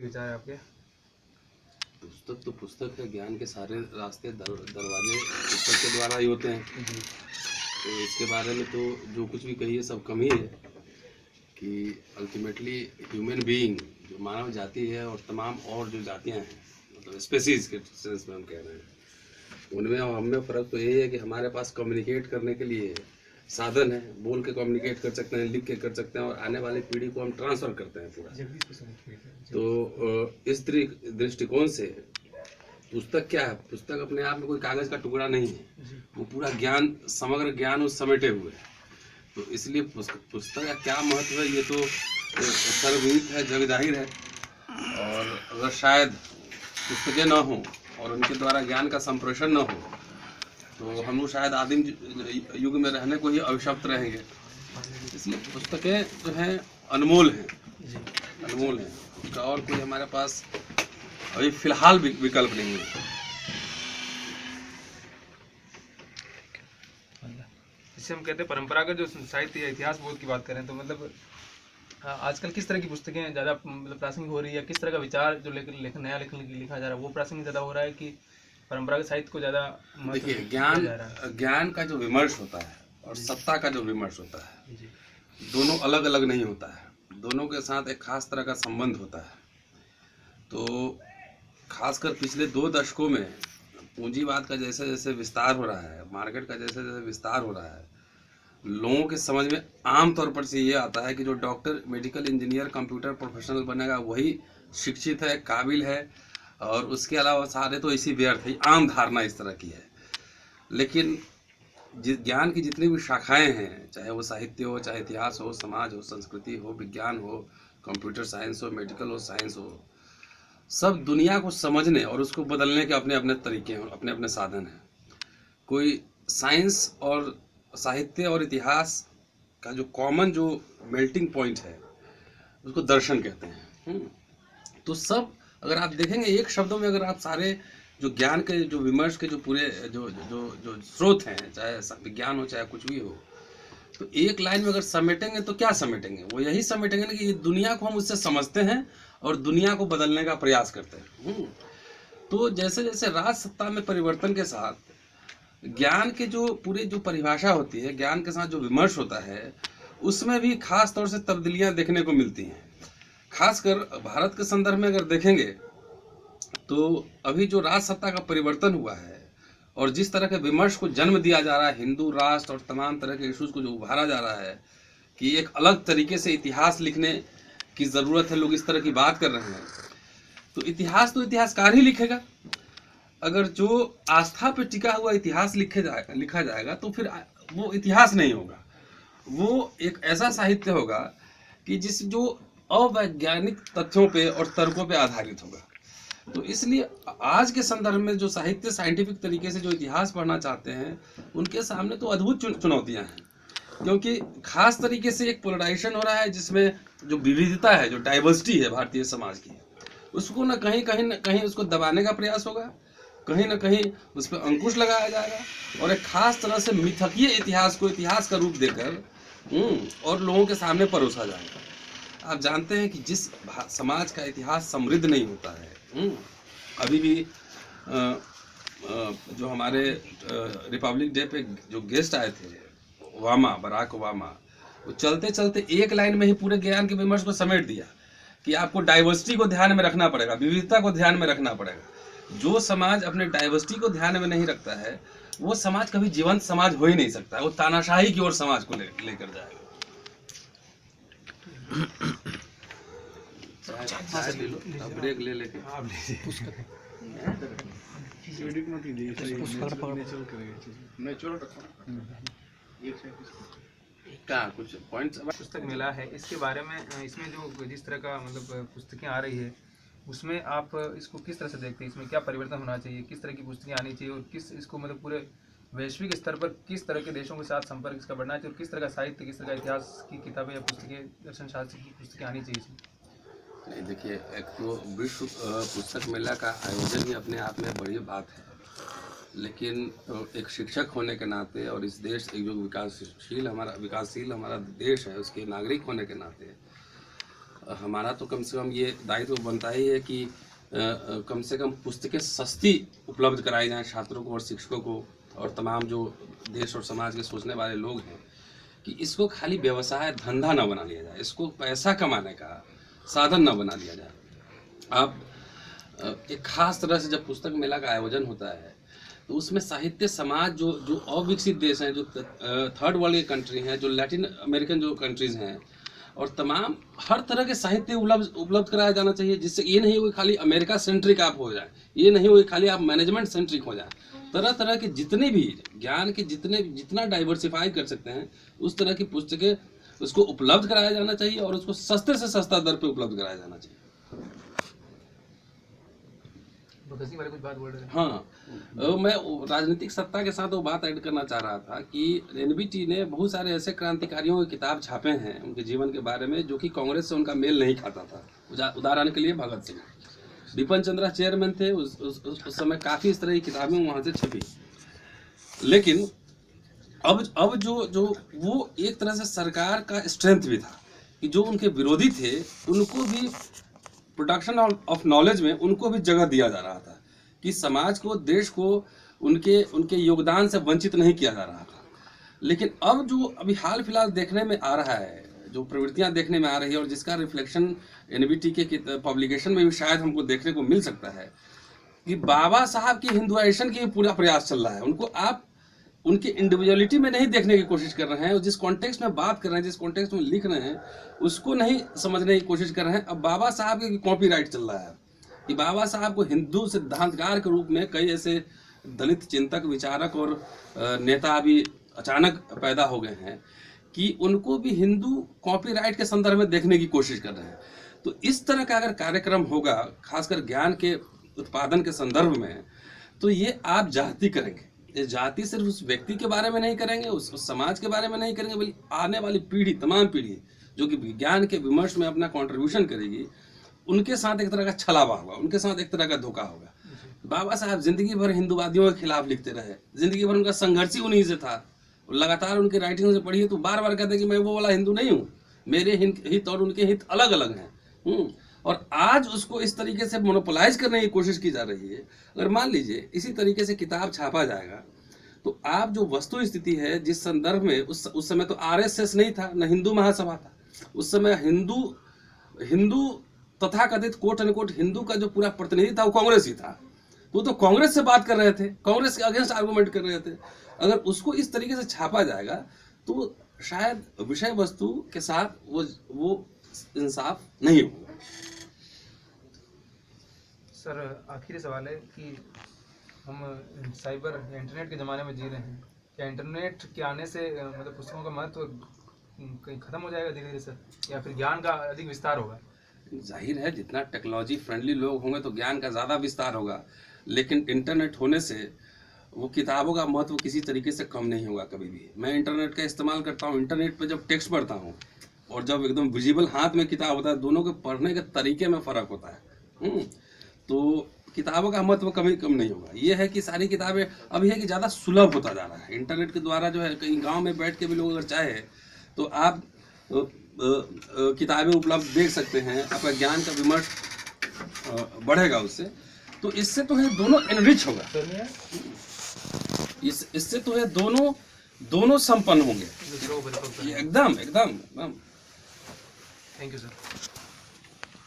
विचार है आपके? पुस्तक तो पुस्तक है, ज्ञान के सारे रास्ते दरवाजे पुस्तक के द्वारा ही होते हैं। तो इसके बारे में तो जो कुछ भी कहिए सब कम ही है कि अल्टीमेटली ह्यूमन बीइंग जो मानव जाति है और तमाम और जो जातियां हैं, मतलब स्पेसीज के सेंस में हम कह रहे हैं, उनमें और हमें फ़र्क तो यही है कि हमारे पास कम्युनिकेट करने के लिए साधन है, बोल के कम्युनिकेट कर सकते हैं, लिख के कर सकते हैं और आने वाली पीढ़ी को हम ट्रांसफ़र करते हैं पूरा। तो इस दृष्टिकोण से पुस्तक क्या है? पुस्तक अपने आप में कोई कागज़ का टुकड़ा नहीं है, वो पूरा ज्ञान, समग्र ज्ञान उस समेटे हुए है। तो इसलिए पुस्तक का क्या महत्व है ये तो सर्वविदित है, जग जाहिर है। और अगर शायद पुस्तकें न हों और उनके द्वारा ज्ञान का संप्रेषण न हो तो हम लोग शायद आदिम युग में रहने को ही अभिशप्त रहेंगे। इसलिए पुस्तकें जो हैं अनमोल हैं, अनमोल हैं। उसका और कोई हमारे पास अभी फिलहाल विकल्प नहीं है। जिसे हम कहते हैं परंपरागत जो साहित्य या इतिहास बोध की बात करें तो मतलब आजकल किस तरह की पुस्तकें ज़्यादा मतलब प्रासंगिक हो रही है? किस तरह का विचार जो नया लिखा जा रहा है वो प्रासंगिक ज़्यादा हो रहा है कि परंपरागत साहित्य को ज़्यादा? देखिए, ज्ञान का जो विमर्श होता है और सत्ता का जो विमर्श होता है, दोनों अलग अलग नहीं होता है। दोनों के साथ एक खास तरह का संबंध होता है। तो खासकर पिछले 2 दशकों में पूंजीवाद का जैसे जैसे विस्तार हो रहा है, मार्केट का जैसे जैसे विस्तार हो रहा है, लोगों के समझ में आम तौर पर से ये आता है कि जो doctor, medical engineer, computer professional बनेगा वही शिक्षित है, काबिल है, और उसके अलावा सारे तो इसी व्यर्थ है। आम धारणा इस तरह की है। लेकिन ज्ञान की जितनी भी शाखाएं हैं, चाहे वो साहित्य हो, चाहे इतिहास हो, समाज हो, संस्कृति हो, विज्ञान हो, कंप्यूटर साइंस हो, मेडिकल हो, साइंस हो, सब दुनिया को समझने और उसको बदलने के अपने अपने तरीके हैं, अपने अपने साधन हैं। कोई साइंस और साहित्य और इतिहास का जो कॉमन जो मेल्टिंग पॉइंट है उसको दर्शन कहते हैं। तो सब अगर आप देखेंगे एक शब्दों में, अगर आप सारे जो ज्ञान के जो विमर्श के जो पूरे जो जो जो स्रोत हैं, चाहे विज्ञान हो चाहे कुछ भी हो, तो एक लाइन में अगर समेटेंगे तो क्या समेटेंगे? वो यही समेटेंगे ना कि ये दुनिया को हम उससे समझते हैं और दुनिया को बदलने का प्रयास करते हैं। तो जैसे जैसे राज सत्ता में परिवर्तन के साथ ज्ञान के जो पूरे जो परिभाषा होती है, ज्ञान के साथ जो विमर्श होता है, उसमें भी खास तौर से तब्दीलियां देखने को मिलती हैं। खासकर भारत के संदर्भ में अगर देखेंगे तो अभी जो राज सत्ता का परिवर्तन हुआ है और जिस तरह के विमर्श को जन्म दिया जा रहा है, हिंदू राष्ट्र और तमाम तरह के इश्यूज को जो उभारा जा रहा है कि एक अलग तरीके से इतिहास लिखने की ज़रूरत है, लोग इस तरह की बात कर रहे हैं, तो इतिहास तो इतिहासकार ही लिखेगा। अगर जो आस्था पर टिका हुआ इतिहास लिखा जाएगा तो फिर वो इतिहास नहीं होगा, वो एक ऐसा साहित्य होगा कि जो अवैज्ञानिक तथ्यों पे और तर्कों पे आधारित होगा। तो इसलिए आज के संदर्भ में जो साहित्य साइंटिफिक तरीके से जो इतिहास पढ़ना चाहते हैं उनके सामने तो अद्भुत चुनौतियां हैं, क्योंकि खास तरीके से एक पोलराइजेशन हो रहा है जिसमें जो विविधता है, जो डाइवर्सिटी है भारतीय समाज की, उसको न कहीं उसको दबाने का प्रयास होगा, कहीं ना कहीं उस पर अंकुश लगाया जाएगा और एक खास तरह से मिथकीय इतिहास को इतिहास का रूप देकर और लोगों के सामने परोसा जाएगा। आप जानते हैं कि जिस समाज का इतिहास समृद्ध नहीं होता है, अभी भी जो हमारे रिपब्लिक डे पे जो गेस्ट आए थे बराक ओबामा, वो चलते चलते एक लाइन में ही पूरे ज्ञान के विमर्श को समेट दिया कि आपको डाइवर्सिटी को ध्यान में रखना पड़ेगा, विविधता को ध्यान में रखना पड़ेगा। जो समाज अपने डाइवर्सिटी को ध्यान में नहीं रखता है वो समाज कभी जीवंत समाज हो ही नहीं सकता, वो तानाशाही की ओर समाज को लेकर जाएगा। ले लो, ब्रेक ले लेके क्या कुछ पॉइंट्स पुस्तक मेला है इसके बारे में, इसमें जो जिस तरह का मतलब पुस्तकें आ रही है उसमें आप इसको किस तरह से देखते हैं? इसमें क्या परिवर्तन होना चाहिए, किस तरह की पुस्तकें आनी चाहिए और किस इसको मतलब पूरे वैश्विक स्तर पर किस तरह के देशों के साथ संपर्क इसका बढ़ना चाहिए और किस तरह का साहित्य, किस तरह का इतिहास की किताबें या पुस्तकें, दर्शन शास्त्र की पुस्तकें आनी चाहिए इसमें? नहीं, देखिए, एक तो विश्व पुस्तक मेला का आयोजन ही अपने आप में बड़ी बात है, लेकिन एक शिक्षक होने के नाते और इस देश एक जो विकासशील हमारा देश है उसके नागरिक होने के नाते हमारा तो कम से कम ये दायित्व बनता ही है कि कम से कम पुस्तकें सस्ती उपलब्ध कराई जाएं छात्रों को और शिक्षकों को और तमाम जो देश और समाज के सोचने वाले लोग हैं, कि इसको खाली व्यवसाय धंधा न बना लिया जाए, इसको पैसा कमाने का साधन न बना लिया जाए। अब एक खास तरह से जब पुस्तक मेला का आयोजन होता है तो उसमें साहित्य समाज जो अविकसित देश हैं, जो थर्ड वर्ल्ड की कंट्री हैं, जो लैटिन अमेरिकन जो कंट्रीज़ हैं, और तमाम हर तरह के साहित्य उपलब्ध कराया जाना चाहिए, जिससे ये नहीं हो कि खाली अमेरिका सेंट्रिक आप हो जाए, ये नहीं हो कि खाली आप मैनेजमेंट सेंट्रिक हो जाए। तरह तरह के जितने भी ज्ञान के जितना डाइवर्सिफाई कर सकते हैं उस तरह की पुस्तकें उसको उपलब्ध कराया जाना चाहिए और उसको सस्ते से सस्ता दर पे उपलब्ध कराया जाना चाहिए। कुछ बात बोल रहे हैं? हाँ, मैं राजनीतिक सत्ता के साथ वो बात ऐड करना चाह रहा था कि एनबीटी ने बहुत सारे ऐसे क्रांतिकारियों के किताब छापे हैं उनके जीवन के बारे में जो कि कांग्रेस से उनका मेल नहीं खाता था। उदाहरण के लिए भगत सिंह, बिपिन चंद्रा चेयरमैन थे, उस समय काफ़ी इस तरह की किताबें वहाँ से छपी। लेकिन अब जो वो एक तरह से सरकार का स्ट्रेंथ भी था कि जो उनके विरोधी थे उनको भी प्रोडक्शन ऑफ नॉलेज में उनको भी जगह दिया जा रहा था कि समाज को, देश को उनके योगदान से वंचित नहीं किया जा रहा था। लेकिन अब जो अभी हाल फिलहाल देखने में आ रहा है, जो प्रवृत्तियां देखने में आ रही है और जिसका रिफ्लेक्शन एनबीटी के पब्लिकेशन में भी शायद हमको देखने को मिल सकता है कि बाबा साहब की हिंदुआइजेशन की पूरा प्रयास चल रहा है। उनको आप उनकी इंडिविजुअलिटी में नहीं देखने की कोशिश कर रहे हैं, और जिस कॉन्टेक्स्ट में बात कर रहे हैं, जिस कॉन्टेक्स्ट में लिख रहे हैं, उसको नहीं समझने की कोशिश कर रहे हैं। अब बाबा साहब के कॉपीराइट चल रहा है कि बाबा साहब को हिंदू सिद्धांतकार के रूप में कई ऐसे दलित चिंतक, विचारक और नेता अभी अचानक पैदा हो गए हैं कि उनको भी हिंदू कॉपीराइट के संदर्भ में देखने की कोशिश कर रहे हैं। तो इस तरह का अगर कार्यक्रम होगा, खासकर ज्ञान के उत्पादन के संदर्भ में, तो ये आप जाति करेंगे। ये जाति सिर्फ उस व्यक्ति के बारे में नहीं करेंगे, उस समाज के बारे में नहीं करेंगे, बल्कि आने वाली पीढ़ी, तमाम पीढ़ी जो कि विज्ञान के विमर्श में अपना कंट्रीब्यूशन करेगी, उनके साथ एक तरह का छलावा होगा, उनके साथ एक तरह का धोखा होगा। बाबा साहब जिंदगी भर हिंदूवादियों के खिलाफ लिखते रहे, जिंदगी भर उनका संघर्ष ही उन्हीं से था। लगातार उनके राइटिंग से पढ़िए तो बार बार कहते कि मैं वो वाला हिंदू नहीं हूँ, मेरे हित और उनके हित अलग अलग हैं। और आज उसको इस तरीके से मोनोपोलाइज करने की कोशिश की जा रही है। अगर मान लीजिए इसी तरीके से किताब छापा जाएगा तो आप जो वस्तु स्थिति है, जिस संदर्भ में उस समय तो आरएसएस नहीं था, न हिंदू महासभा था, उस समय हिंदू तथाकथित कोट अनकोट हिंदू का जो पूरा प्रतिनिधि था वो कांग्रेस ही था। तो कांग्रेस से बात कर रहे थे, कांग्रेस के अगेंस्ट आर्गुमेंट कर रहे थे। अगर उसको इस तरीके से छापा जाएगा तो शायद विषय वस्तु के साथ वो इंसाफ नहीं होगा। सर, आखिरी सवाल है कि हम साइबर या इंटरनेट के ज़माने में जी रहे हैं, क्या इंटरनेट के आने से मतलब पुस्तकों का महत्व कहीं ख़त्म हो जाएगा धीरे धीरे सर, या फिर ज्ञान का अधिक विस्तार होगा? जाहिर है जितना टेक्नोलॉजी फ्रेंडली लोग होंगे तो ज्ञान का ज़्यादा विस्तार होगा, लेकिन इंटरनेट होने से वो किताबों का महत्व किसी तरीके से कम नहीं होगा कभी भी। मैं इंटरनेट का इस्तेमाल करता हूँ, इंटरनेट पर जब टेक्स्ट पढ़ता हूँ और जब एकदम विजिबल हाथ में किताब होता है, दोनों के पढ़ने के तरीके में फ़र्क होता है। तो किताबों का महत्व कभी कम नहीं होगा। ये है कि सारी किताबें अभी है कि ज़्यादा सुलभ होता जा रहा है। इंटरनेट के द्वारा जो है कहीं गांव में बैठ के भी लोग अगर चाहे तो आप किताबें उपलब्ध देख सकते हैं, आपका ज्ञान का विमर्श बढ़ेगा उससे। तो इससे तो है दोनों एनरिच होगा, इससे तो है दोनों संपन्न होंगे। एकदम। Thank you sir.